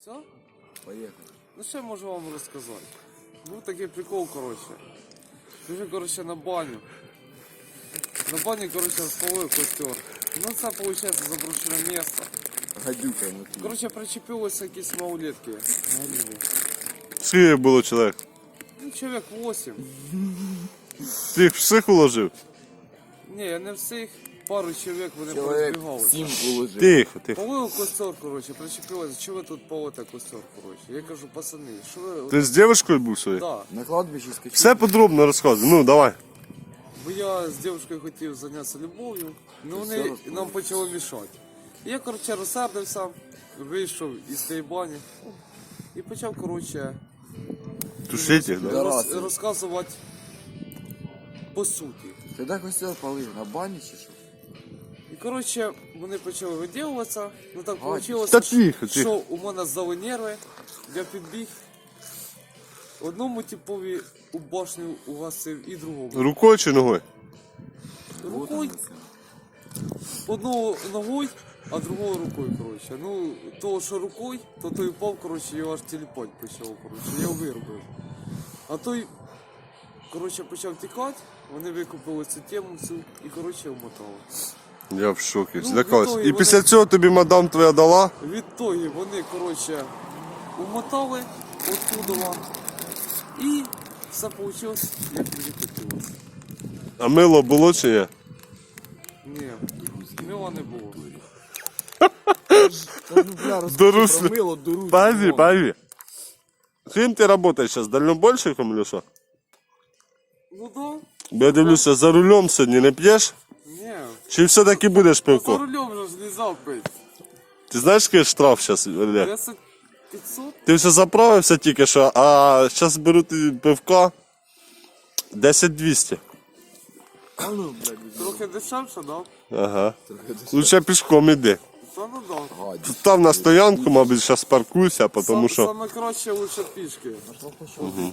Все? Поехали. Ну що я можу вам розказати? Був такий прикол, коротше. Пішли, коротше, на баню. На бані, коротше, розпалив костер. Ну це, виходить, заброшене місце. Гадюка внутри. Коротше, причепилися якісь малолетки на лінії. Скільки було чоловік? Ну, чоловік 8. Ти всіх уложив? Ні, я не всіх. Пару чоловік, вони Человек порозбігалися. 7 положил. Тихо, тихо. Палив костер, коротше, причепилися. Чого ви тут палите костер, коротше? Я кажу, пацани, що ви... Ти з дівчиною був своєю? Да. На кладбище скачали. Все подробно розказуй. Ну, давай. Бо я з дівчиною хотів зайнятися любов'ю, ну вони нам почали мішати. Я, коротше, розсердився, вийшов із тієї бані і почав, коротше, Тушить їх, да? розказувати по суті. Когда костер полил? На бане чи що? І, коротше, вони почали виділуватися, ну так вийшло, Та тихо, що тихо. у мене здали нерви, я підбіг, одному типові у башню угасив і другому. Рукою чи ногою? Рукою, одного ногою, а другого рукою, коротше. Ну, того, що рукою, то той впав, коротше, його аж тіліпать почав, коротше, я його виробив. А той, коротше, почав тікати, вони викупили цю тему всю і, коротше, вмотали. Я в шокі, Ну, злякався. відтоді І після вони- цього тобі мадам твоя дала? Відтоді вони, коротше, умотали оттуда і все вийшло, як мені хотілося. А мило було чи ні? Ні, мила не було. Та ну бля, Дорослый. про мило, дору. Погоди, погоди. Ким ти працюєш зараз? Дальнобойщиком чи що? Ну да, Бо я дивлюся, за рулем сьогодні не п'єш? ні. Чи все-таки будеш За пивко? рулем же ж не запить. Ти знаєш, який штраф зараз, Олег? 10 500? Ти все заправився тільки що, а зараз беруть пивка 10-200. А ну, блядь, Трохи дешевше, да? Ага. Лучше пішком іди. Та ну да. гаді. Став на стоянку, мабуть, зараз паркуйся, тому що... Саме краще лучше пішки. Пошел, пошел.